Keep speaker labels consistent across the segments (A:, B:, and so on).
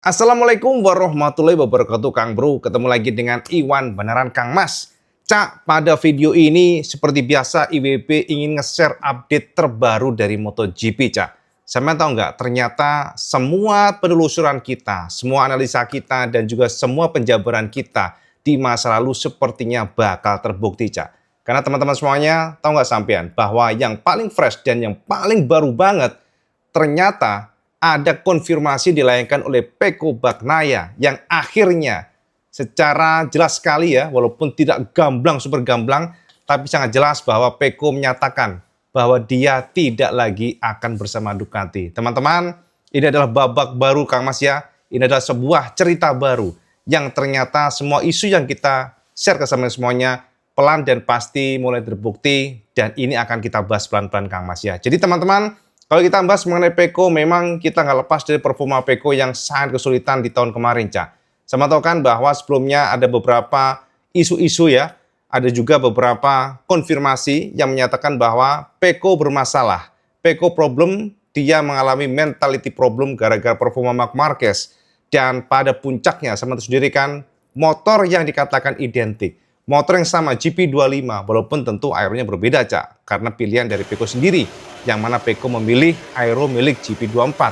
A: Assalamualaikum warahmatullahi wabarakatuh, Kang Bro. Ketemu lagi dengan Iwan beneran Kang Mas. Cak, pada video ini seperti biasa IWB ingin nge-share update terbaru dari MotoGP, Cak. Sama tahu nggak, ternyata semua penelusuran kita, semua analisa kita, dan juga semua penjabaran kita di masa lalu sepertinya bakal terbukti, Cak. Karena teman-teman semuanya tahu nggak sampean bahwa yang paling fresh dan yang paling baru banget ternyata ada konfirmasi dilayangkan oleh Pecco Bagnaia yang akhirnya secara jelas sekali ya, walaupun tidak gamblang, super gamblang, tapi sangat jelas bahwa Pecco menyatakan bahwa dia tidak lagi akan bersama Ducati. Teman-teman, ini adalah babak baru Kang Mas ya. Ini adalah sebuah cerita baru yang ternyata semua isu yang kita share ke semuanya pelan dan pasti mulai terbukti, dan ini akan kita bahas pelan-pelan Kang Mas ya. Jadi teman-teman, kalau kita bahas mengenai Pecco, memang kita nggak lepas dari performa Pecco yang sangat kesulitan di tahun kemarin, Cak. Sama tahu kan bahwa sebelumnya ada beberapa isu-isu ya, ada juga beberapa konfirmasi yang menyatakan bahwa Pecco bermasalah. Pecco problem, dia mengalami mentality problem gara-gara performa Marc Marquez. Dan pada puncaknya, sama tahu sendiri kan, motor yang dikatakan identik. Motor yang sama, GP25, walaupun tentu aeronya berbeda, Cak. Karena pilihan dari Pecco sendiri, yang mana Pecco memilih aero milik GP24.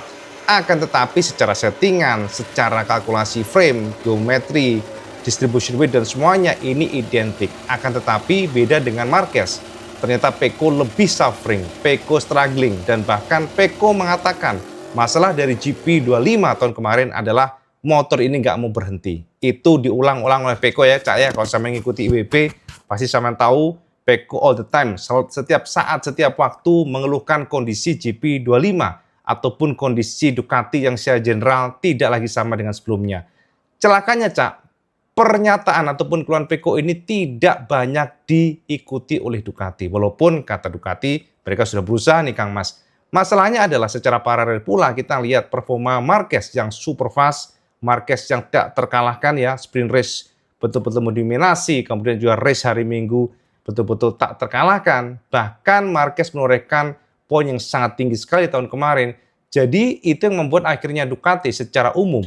A: Akan tetapi secara settingan, secara kalkulasi frame, geometri, distribution weight, dan semuanya ini identik. Akan tetapi beda dengan Marquez. Ternyata Pecco lebih suffering, Pecco struggling, dan bahkan Pecco mengatakan masalah dari GP25 tahun kemarin adalah motor ini nggak mau berhenti. Itu diulang-ulang oleh Pecco ya, Cak ya. Kalau saya mengikuti IWB, pasti sama tahu Pecco all the time, setiap saat, setiap waktu mengeluhkan kondisi GP25 ataupun kondisi Ducati yang secara general tidak lagi sama dengan sebelumnya. Celakanya, Cak, pernyataan ataupun keluhan Pecco ini tidak banyak diikuti oleh Ducati. Walaupun kata Ducati, mereka sudah berusaha nih Kang Mas. Masalahnya adalah secara paralel pula kita lihat performa Marquez yang super fast, Marquez yang tidak terkalahkan ya, sprint race betul-betul mendominasi, kemudian juga race hari Minggu betul-betul tak terkalahkan. Bahkan Marquez menorehkan poin yang sangat tinggi sekali tahun kemarin. Jadi itu yang membuat akhirnya Ducati secara umum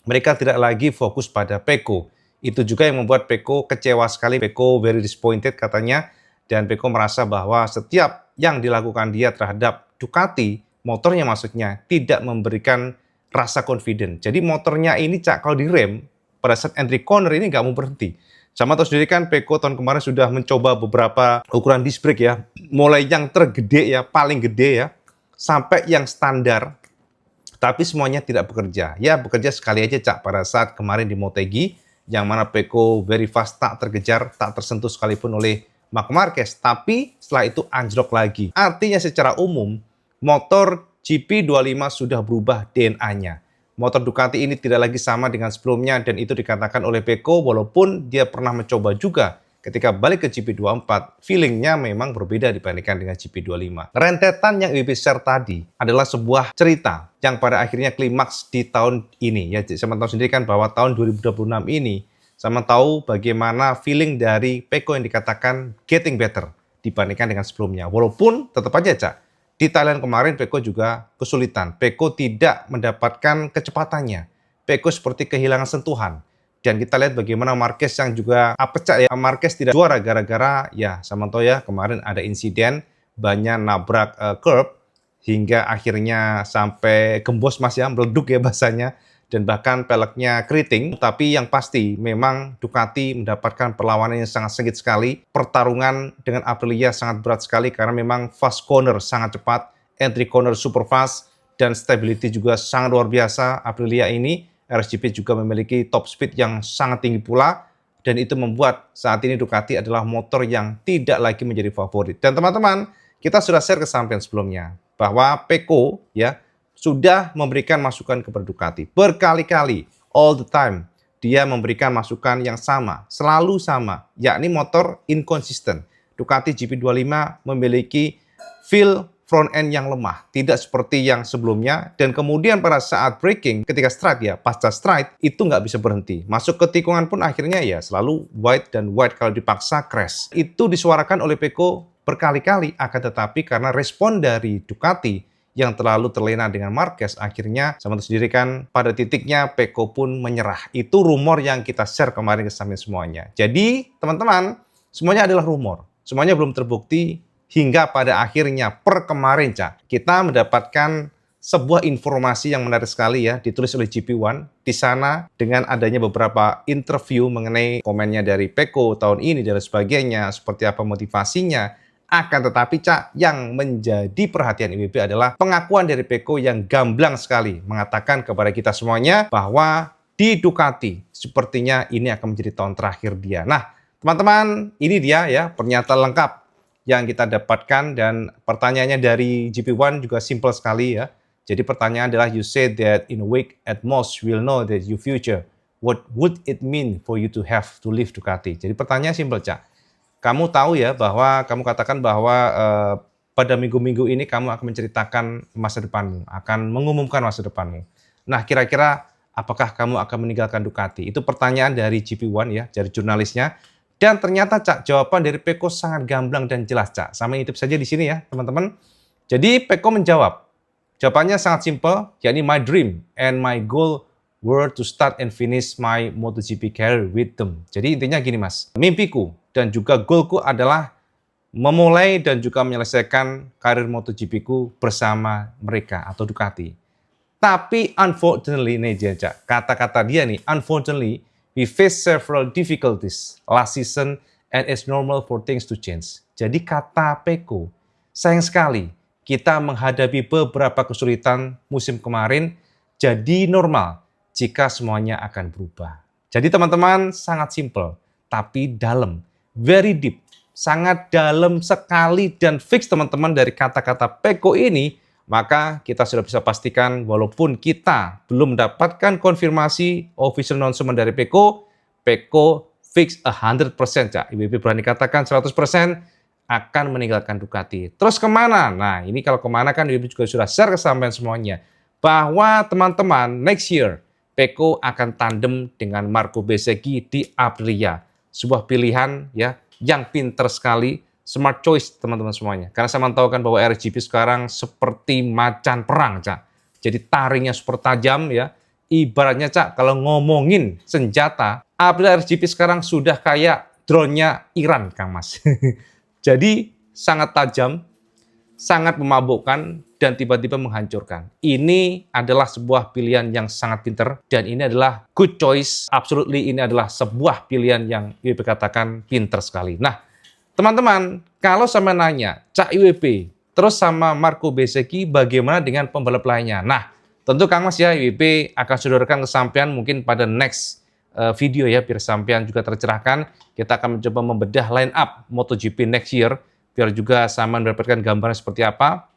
A: mereka tidak lagi fokus pada Pecco. Itu juga yang membuat Pecco kecewa sekali, Pecco very disappointed katanya, dan Pecco merasa bahwa setiap yang dilakukan dia terhadap Ducati, motornya maksudnya, tidak memberikan rasa confident. Jadi motornya ini, Cak, kalau direm, pada saat entry corner ini nggak mau berhenti. Sama tahu sendiri kan, Pecco tahun kemarin sudah mencoba beberapa ukuran disc brake ya. Mulai yang tergede ya, paling gede ya, sampai yang standar. Tapi semuanya tidak bekerja. Ya, bekerja sekali aja, Cak, pada saat kemarin di Motegi, yang mana Pecco very fast tak terkejar, tak tersentuh sekalipun oleh Marc Marquez. Tapi setelah itu anjlok lagi. Artinya secara umum, motor GP25 sudah berubah DNA-nya. Motor Ducati ini tidak lagi sama dengan sebelumnya, dan itu dikatakan oleh Pecco walaupun dia pernah mencoba juga ketika balik ke GP24, feelingnya memang berbeda dibandingkan dengan GP25. Rentetan yang IWB share tadi adalah sebuah cerita yang pada akhirnya klimaks di tahun ini. Ya, sama tahu sendiri kan bahwa tahun 2026 ini, sama tahu bagaimana feeling dari Pecco yang dikatakan getting better dibandingkan dengan sebelumnya. Walaupun tetap aja, Cak, di Thailand kemarin Pecco juga kesulitan. Pecco tidak mendapatkan kecepatannya. Pecco seperti kehilangan sentuhan. Dan kita lihat bagaimana Marquez yang juga pecah ya. Marquez tidak juara gara-gara ya sama tahu ya, kemarin ada insiden banyak nabrak curb hingga akhirnya sampai gembos Mas ya, meleduk ya bahasanya. Dan bahkan peleknya keriting. Tapi yang pasti memang Ducati mendapatkan perlawanan yang sangat sengit sekali. Pertarungan dengan Aprilia sangat berat sekali karena memang fast corner sangat cepat, entry corner super fast, dan stability juga sangat luar biasa. Aprilia ini, RSGP juga memiliki top speed yang sangat tinggi pula, dan itu membuat saat ini Ducati adalah motor yang tidak lagi menjadi favorit. Dan teman-teman, kita sudah share ke sampean sebelumnya bahwa Pecco ya sudah memberikan masukan kepada Ducati berkali-kali, all the time. Dia memberikan masukan yang sama, selalu sama, yakni motor inconsistent. Ducati GP25 memiliki feel front end yang lemah, tidak seperti yang sebelumnya, dan kemudian pada saat braking, ketika stride ya, pasca stride, itu nggak bisa berhenti. Masuk ke tikungan pun akhirnya ya selalu wide dan wide, kalau dipaksa crash. Itu disuarakan oleh Pecco berkali-kali, akan tetapi karena respon dari Ducati yang terlalu terlena dengan Marquez, akhirnya sama sendiri kan pada titiknya Pecco pun menyerah. Itu rumor yang kita share kemarin ke sampai semuanya. Jadi teman-teman, semuanya adalah rumor. Semuanya belum terbukti hingga pada akhirnya per kemarin Cak, kita mendapatkan sebuah informasi yang menarik sekali ya, ditulis oleh GP1. Di sana dengan adanya beberapa interview mengenai komennya dari Pecco tahun ini dan sebagainya, seperti apa motivasinya. Akan tetapi Cak, yang menjadi perhatian IWB adalah pengakuan dari Pecco yang gamblang sekali, mengatakan kepada kita semuanya bahwa di Ducati sepertinya ini akan menjadi tahun terakhir dia. Nah, teman-teman, ini dia ya pernyataan lengkap yang kita dapatkan, dan pertanyaannya dari GP1 juga simple sekali ya. Jadi pertanyaan adalah, you said that in a week at most we'll know that your future. What would it mean for you to have to leave Ducati? Jadi pertanyaan simple Cak. Kamu tahu ya bahwa kamu katakan bahwa pada minggu-minggu ini kamu akan menceritakan masa depanmu, akan mengumumkan masa depanmu. Nah, kira-kira apakah kamu akan meninggalkan Ducati? Itu pertanyaan dari GP1 ya, dari jurnalisnya. Dan ternyata Cak, jawaban dari Pecco sangat gamblang dan jelas Cak. Sama intip saja di sini ya, teman-teman. Jadi Pecco menjawab. Jawabannya sangat simple, yakni my dream and my goal were to start and finish my MotoGP career with them. Jadi intinya gini Mas, mimpiku dan juga goalku adalah memulai dan juga menyelesaikan karir MotoGP-ku bersama mereka atau Ducati. Tapi unfortunately, nih dia Cak, kata-kata dia nih, unfortunately, we face several difficulties last season and it's normal for things to change. Jadi kata Pecco, sayang sekali kita menghadapi beberapa kesulitan musim kemarin, jadi normal jika semuanya akan berubah. Jadi teman-teman, sangat simple, tapi dalam. Very deep, sangat dalam sekali dan fix teman-teman dari kata-kata Pecco ini, maka kita sudah bisa pastikan walaupun kita belum mendapatkan konfirmasi official announcement dari Pecco, Pecco fix 100% Cak. IWB berani katakan 100% akan meninggalkan Ducati. Terus kemana? Nah ini kalau kemana kan IWB juga sudah share ke sampean semuanya, bahwa teman-teman next year Pecco akan tandem dengan Marco Bezzecchi di Aprilia. Sebuah pilihan ya yang pinter sekali, smart choice teman-teman semuanya. Karena saya tahu kan bahwa RSGP sekarang seperti macan perang Cak. Jadi taringnya super tajam ya. Ibaratnya Cak, kalau ngomongin senjata, Aprilia RSGP sekarang sudah kayak drone-nya Iran Kang Mas. Jadi sangat tajam, sangat memabukkan, dan tiba-tiba menghancurkan. Ini adalah sebuah pilihan yang sangat pinter, dan ini adalah good choice. Absolutely, ini adalah sebuah pilihan yang IWB katakan pinter sekali. Nah, teman-teman, kalau sama nanya, Cak IWB, terus sama Marco Bezzecchi, bagaimana dengan pembalap lainnya? Nah, tentu Kang Mas ya, IWB akan sodorkan ke sampean mungkin pada next video ya, biar sampean juga tercerahkan. Kita akan mencoba membedah line up MotoGP next year, biar juga sama mendapatkan gambaran seperti apa,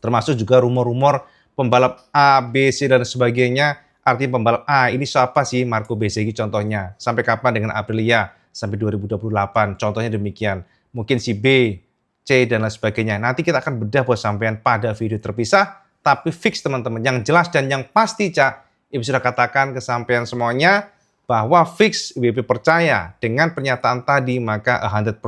A: termasuk juga rumor-rumor pembalap A, B, C, dan sebagainya. Artinya pembalap A, ini siapa sih Marco Bezzecchi contohnya? Sampai kapan dengan Aprilia? Sampai 2028, contohnya demikian. Mungkin si B, C, dan lain sebagainya. Nanti kita akan bedah buat sampean pada video terpisah, tapi fix teman-teman. Yang jelas dan yang pasti Cak, Ibu sudah katakan ke sampean semuanya, bahwa fix IWB percaya dengan pernyataan tadi, maka 100%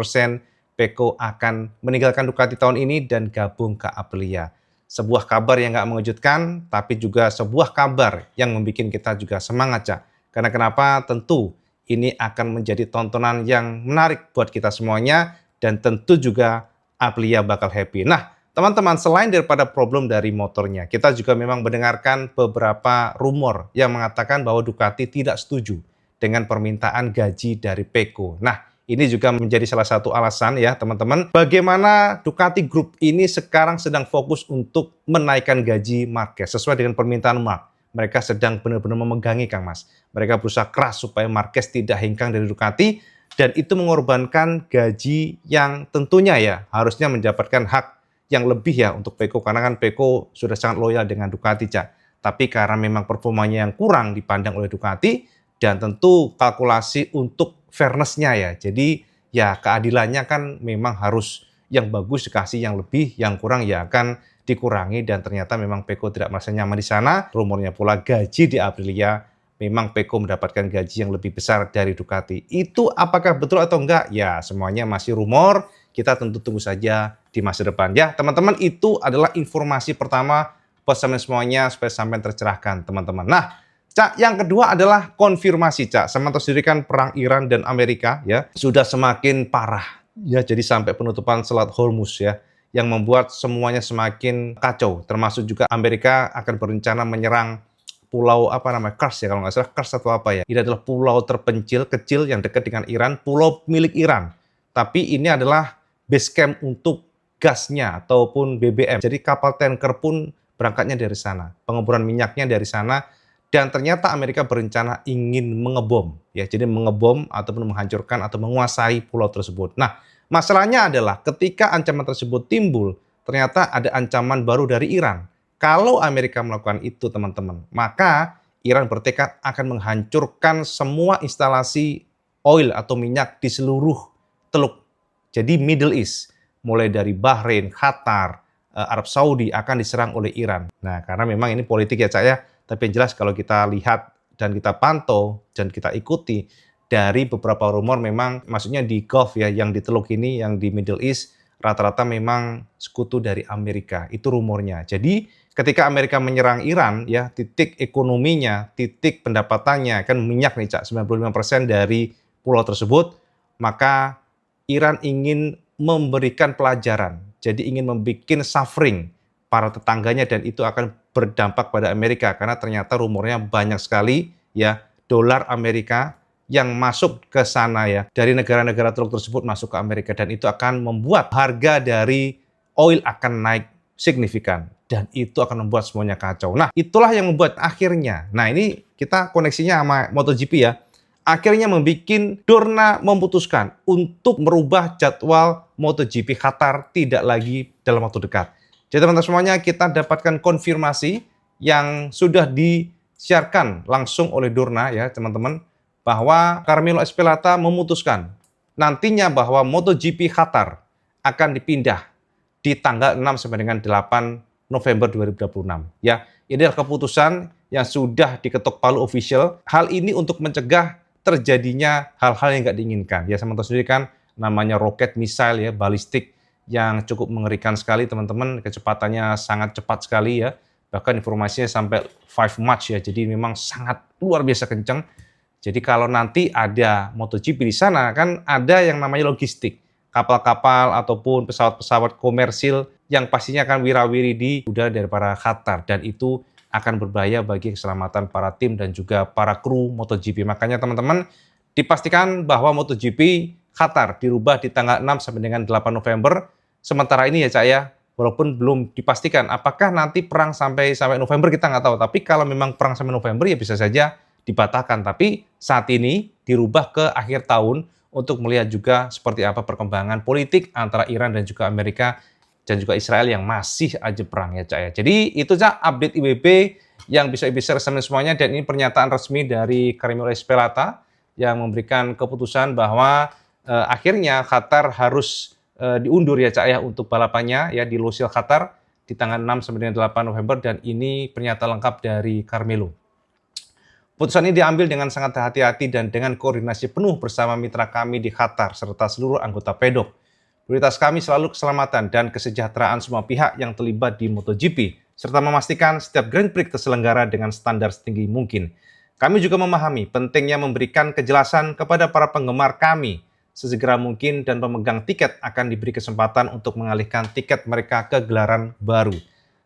A: Pecco akan meninggalkan Ducati tahun ini dan gabung ke Aprilia. Sebuah kabar yang nggak mengejutkan, tapi juga sebuah kabar yang membuat kita juga semangat, Cak. Karena kenapa? Tentu ini akan menjadi tontonan yang menarik buat kita semuanya, dan tentu juga Aprilia bakal happy. Nah, teman-teman, selain daripada problem dari motornya, kita juga memang mendengarkan beberapa rumor yang mengatakan bahwa Ducati tidak setuju dengan permintaan gaji dari Pecco. Nah, ini juga menjadi salah satu alasan ya teman-teman, bagaimana Ducati Group ini sekarang sedang fokus untuk menaikkan gaji Marquez sesuai dengan permintaan Mark. Mereka sedang benar-benar memegangi Kang Mas. Mereka berusaha keras supaya Marquez tidak hengkang dari Ducati, dan itu mengorbankan gaji yang tentunya ya harusnya mendapatkan hak yang lebih ya untuk Pecco, karena kan Pecco sudah sangat loyal dengan Ducati, Cak. Tapi karena memang performanya yang kurang dipandang oleh Ducati, dan tentu kalkulasi untuk fairness-nya ya. Jadi ya keadilannya kan memang harus yang bagus dikasih yang lebih, yang kurang ya akan dikurangi, dan ternyata memang Pecco tidak merasa nyaman di sana. Rumornya pula gaji di Aprilia, memang Pecco mendapatkan gaji yang lebih besar dari Ducati. Itu apakah betul atau enggak? Ya semuanya masih rumor, kita tentu tunggu saja di masa depan. Ya, teman-teman, itu adalah informasi pertama buat semuanya supaya sampai tercerahkan, teman-teman. Nah, Cak, yang kedua adalah konfirmasi, Cak. Sama sendiri kan perang Iran dan Amerika ya sudah semakin parah. Ya, jadi sampai penutupan Selat Hormuz ya, yang membuat semuanya semakin kacau. Termasuk juga Amerika akan berencana menyerang pulau apa namanya, Kars ya kalau nggak salah, Kars atau apa ya. Ini adalah pulau terpencil kecil yang dekat dengan Iran, pulau milik Iran. Tapi ini adalah base camp untuk gasnya ataupun BBM. Jadi kapal tanker pun berangkatnya dari sana, pengeboran minyaknya dari sana. Dan ternyata Amerika berencana ingin mengebom, ya, jadi mengebom ataupun menghancurkan atau menguasai pulau tersebut. Nah, masalahnya adalah ketika ancaman tersebut timbul, ternyata ada ancaman baru dari Iran. Kalau Amerika melakukan itu, teman-teman, maka Iran bertekad akan menghancurkan semua instalasi oil atau minyak di seluruh teluk. Jadi Middle East, mulai dari Bahrain, Qatar, Arab Saudi akan diserang oleh Iran. Nah, karena memang ini politik ya, Cak ya. Tapi yang jelas kalau kita lihat dan kita pantau dan kita ikuti dari beberapa rumor memang maksudnya di Gulf ya, yang di teluk ini, yang di Middle East, rata-rata memang sekutu dari Amerika. Itu rumornya. Jadi ketika Amerika menyerang Iran ya, titik ekonominya, titik pendapatannya kan minyak nih Cak, 95% dari pulau tersebut, maka Iran ingin memberikan pelajaran. Jadi ingin membuat suffering para tetangganya dan itu akan berdampak pada Amerika karena ternyata rumornya banyak sekali ya dolar Amerika yang masuk ke sana ya dari negara-negara teluk tersebut masuk ke Amerika dan itu akan membuat harga dari oil akan naik signifikan dan itu akan membuat semuanya kacau. Nah, itulah yang membuat akhirnya. Nah, ini kita koneksinya sama MotoGP ya. Akhirnya membuat Dorna memutuskan untuk merubah jadwal MotoGP Qatar tidak lagi dalam waktu dekat. Jadi teman-teman semuanya kita dapatkan konfirmasi yang sudah disiarkan langsung oleh Dorna ya teman-teman bahwa Carmelo Ezpeleta memutuskan nantinya bahwa MotoGP Qatar akan dipindah di tanggal 6 sampai dengan 8 November 2026 ya. Ini adalah keputusan yang sudah diketok palu official. Hal ini untuk mencegah terjadinya hal-hal yang nggak diinginkan. Ya teman-teman sendiri kan namanya roket missile ya, balistik yang cukup mengerikan sekali teman-teman, kecepatannya sangat cepat sekali ya, bahkan informasinya sampai 5 Mach ya, jadi memang sangat luar biasa kencang. Jadi kalau nanti ada MotoGP di sana kan ada yang namanya logistik, kapal-kapal ataupun pesawat-pesawat komersil yang pastinya akan wirawiri di udara dari para Qatar dan itu akan berbahaya bagi keselamatan para tim dan juga para kru MotoGP. Makanya teman-teman dipastikan bahwa MotoGP Qatar dirubah di tanggal 6 sampai dengan 8 November. Sementara ini ya Cak ya, walaupun belum dipastikan apakah nanti perang sampai November kita nggak tahu. Tapi kalau memang perang sampai November ya bisa saja dibatalkan. Tapi saat ini dirubah ke akhir tahun untuk melihat juga seperti apa perkembangan politik antara Iran dan juga Amerika dan juga Israel yang masih aja perang ya Cak ya. Jadi itu Cak update IWB yang bisa semuanya dan ini pernyataan resmi dari Carmelo Ezpeleta yang memberikan keputusan bahwa akhirnya Qatar harus diundur ya Cak ya untuk balapannya ya di Losail Qatar di tanggal 6 sampai dengan 8 November dan ini pernyataan lengkap dari Carmelo. Putusan ini diambil dengan sangat hati-hati dan dengan koordinasi penuh bersama mitra kami di Qatar serta seluruh anggota pedok. Prioritas kami selalu keselamatan dan kesejahteraan semua pihak yang terlibat di MotoGP serta memastikan setiap Grand Prix terselenggara dengan standar setinggi mungkin. Kami juga memahami pentingnya memberikan kejelasan kepada para penggemar kami sesegera mungkin dan pemegang tiket akan diberi kesempatan untuk mengalihkan tiket mereka ke gelaran baru.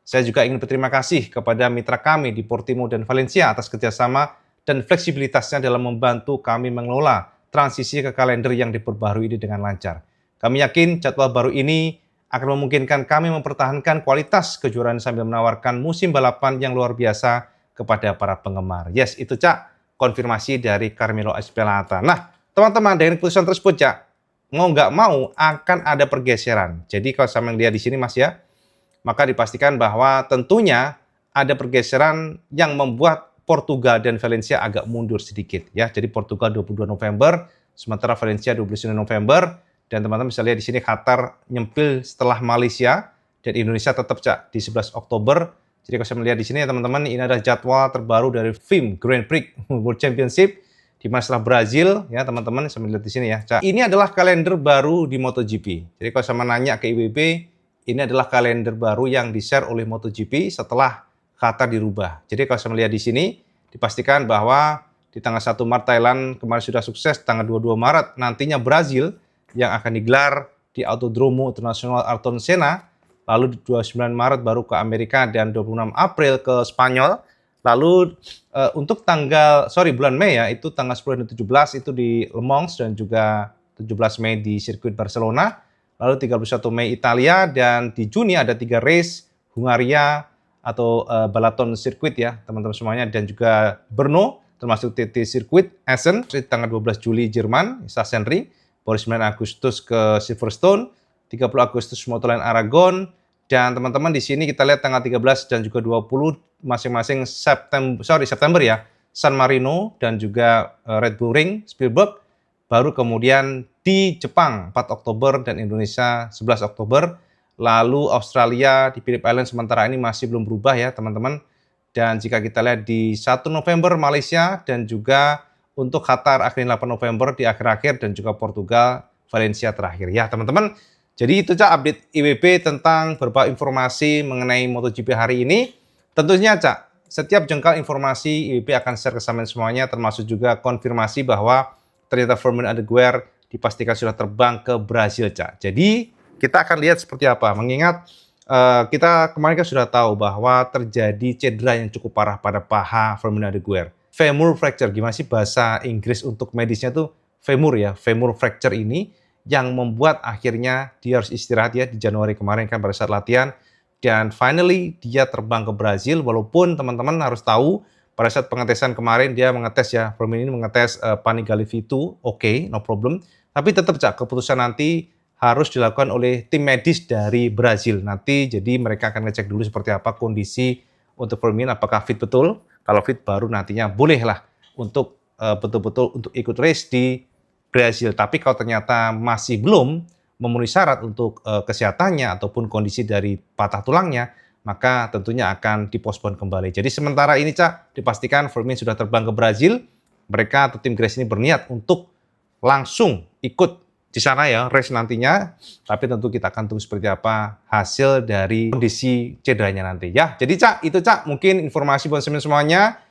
A: Saya juga ingin berterima kasih kepada mitra kami di Portimao dan Valencia atas kerjasama dan fleksibilitasnya dalam membantu kami mengelola transisi ke kalender yang diperbarui ini dengan lancar. Kami yakin jadwal baru ini akan memungkinkan kami mempertahankan kualitas kejuaraan sambil menawarkan musim balapan yang luar biasa kepada para penggemar. Yes, itu Cak, konfirmasi dari Carmelo Ezpeleta. Nah, teman-teman, dari keputusan tersebut, Cak, mau nggak mau akan ada pergeseran. Jadi kalau sama yang lihat di sini, Mas ya, maka dipastikan bahwa tentunya ada pergeseran yang membuat Portugal dan Valencia agak mundur sedikit. Ya, jadi Portugal 22 November, sementara Valencia 29 November. Dan teman-teman bisa lihat di sini Qatar nyempil setelah Malaysia dan Indonesia tetap Cak di 11 Oktober. Jadi kalau saya melihat di sini ya teman-teman, ini adalah jadwal terbaru dari FIM Grand Prix World Championship. Di masalah Brazil ya teman-teman, saya melihat di sini ya. Ini adalah kalender baru di MotoGP. Jadi kalau saya nanya ke IWB, ini adalah kalender baru yang di-share oleh MotoGP setelah Qatar dirubah. Jadi kalau saya melihat di sini, dipastikan bahwa di tanggal 1 Maret Thailand kemarin sudah sukses, tanggal 22 Maret nantinya Brazil yang akan digelar di Autodromo Internacional Ayrton Senna, lalu di 29 Maret baru ke Amerika dan 26 April ke Spanyol. Lalu untuk bulan Mei ya, itu tanggal 10 dan 17 itu di Le Mans dan juga 17 Mei di sirkuit Barcelona. Lalu 31 Mei Italia, dan di Juni ada 3 race, Hungaria atau Balaton Circuit ya teman-teman semuanya, dan juga Brno termasuk TT Circuit Essen di tanggal 12 Juli Jerman, Sachsenring, baru 9 Agustus ke Silverstone, 30 Agustus Motorland Aragon, dan teman-teman di sini kita lihat tanggal 13 dan juga 20 masing-masing September ya, San Marino dan juga Red Bull Ring Spielberg. Baru kemudian di Jepang 4 Oktober dan Indonesia 11 Oktober. Lalu Australia di Phillip Island sementara ini masih belum berubah ya teman-teman. Dan jika kita lihat di 1 November Malaysia, dan juga untuk Qatar akhirnya 8 November di akhir-akhir, dan juga Portugal Valencia terakhir ya teman-teman. Jadi itu Cak update IWB tentang beberapa informasi mengenai MotoGP hari ini. Tentunya Cak, setiap jengkal informasi IWB akan share ke kalian semuanya, termasuk juga konfirmasi bahwa ternyata Firmin Adeguer dipastikan sudah terbang ke Brasil, Cak. Jadi kita akan lihat seperti apa. Mengingat kita kemarin kan sudah tahu bahwa terjadi cedera yang cukup parah pada paha Firmin Adeguer. Femur fracture, gimana sih bahasa Inggris untuk medisnya tuh femur ya, femur fracture ini yang membuat akhirnya dia harus istirahat ya di Januari kemarin kan pada saat latihan. Dan finally dia terbang ke Brasil, walaupun teman-teman harus tahu pada saat pengetesan kemarin dia mengetes ya, Firmin ini mengetes Panigale V2, oke, no problem. Tapi tetap Cak, keputusan nanti harus dilakukan oleh tim medis dari Brasil. Nanti jadi mereka akan ngecek dulu seperti apa kondisi untuk Firmin, apakah fit betul. Kalau fit baru nantinya bolehlah untuk betul-betul untuk ikut race di Brasil. Tapi kalau ternyata masih belum memenuhi syarat untuk kesehatannya ataupun kondisi dari patah tulangnya, maka tentunya akan dipospon kembali. Jadi sementara ini Cak, dipastikan Firmin sudah terbang ke Brasil. Mereka atau tim Grace ini berniat untuk langsung ikut di sana ya, race nantinya. Tapi tentu kita akan tunggu seperti apa hasil dari kondisi cederanya nanti ya. Jadi Cak, itu Cak mungkin informasi buat semuanya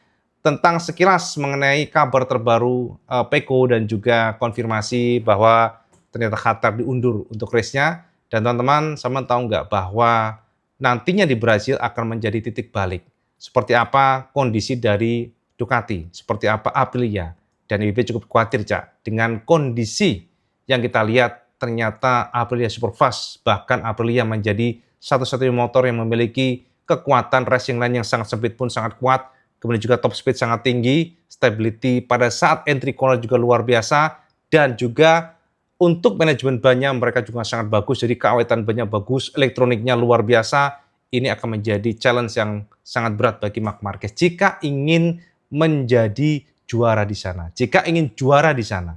A: tentang sekilas mengenai kabar terbaru Pecco dan juga konfirmasi bahwa ternyata Qatar diundur untuk race-nya. Dan teman-teman, sama tahu nggak bahwa nantinya di Brasil akan menjadi titik balik. Seperti apa kondisi dari Ducati, seperti apa Aprilia. Dan IWB cukup khawatir Cak, dengan kondisi yang kita lihat ternyata Aprilia Superfast, bahkan Aprilia menjadi satu-satunya motor yang memiliki kekuatan racing line yang sangat sempit pun sangat kuat, kemudian juga top speed sangat tinggi, stability pada saat entry corner juga luar biasa, dan juga untuk manajemen bannya mereka juga sangat bagus, jadi keawetan bannya bagus, elektroniknya luar biasa. Ini akan menjadi challenge yang sangat berat bagi Marc Marquez jika ingin menjadi juara di sana. Jika ingin juara di sana,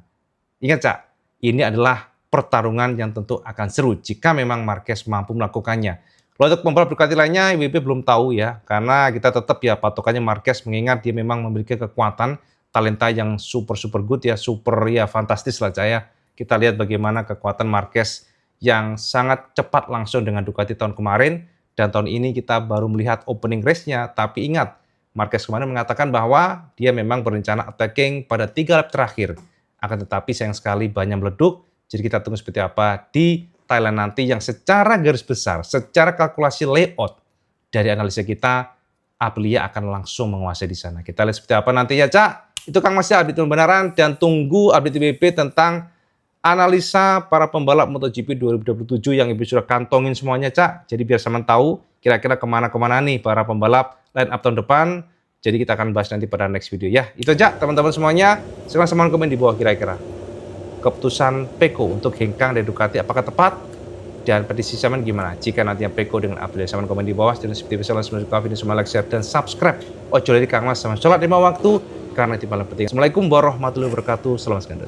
A: ingat Cak, ini adalah pertarungan yang tentu akan seru jika memang Marquez mampu melakukannya. Kalau untuk pembalap Ducati lainnya, IWB belum tahu ya, karena kita tetap ya patokannya Marquez, mengingat dia memang memiliki kekuatan, talenta yang super good ya, super ya fantastis lah Cak ya. Kita lihat bagaimana kekuatan Marquez yang sangat cepat langsung dengan Ducati tahun kemarin, dan tahun ini kita baru melihat opening race-nya. Tapi ingat, Marquez kemarin mengatakan bahwa dia memang berencana attacking pada 3 lap terakhir. Akan tetapi sayang sekali banyak meleduk, jadi kita tunggu seperti apa di Thailand nanti, yang secara garis besar, secara kalkulasi layout dari analisa kita, Aprilia akan langsung menguasai di sana. Kita lihat seperti apa nanti ya Cak. Itu Kang Mas ya update kebenaran, dan tunggu update IWB tentang analisa para pembalap MotoGP 2027 yang Ibu sudah kantongin semuanya Cak. Jadi biar sama tahu kira-kira kemana-kemana nih para pembalap line up tahun depan. Jadi kita akan bahas nanti pada next video ya. Itu aja teman-teman semuanya. Silahkan semuanya komen di bawah kira-kira keputusan Pecco untuk hengkang dari Ducati apakah tepat? Dan prediksi Saman gimana? Jika nantinya Pecco dengan Aprilia, Saman komen di bawah. Dan seperti biasa langsung suka video semua, like, share, dan subscribe. Ojo dari Kang Mas sama sholat 5 waktu karena itu paling penting. Assalamualaikum warahmatullahi wabarakatuh. Salam skandal.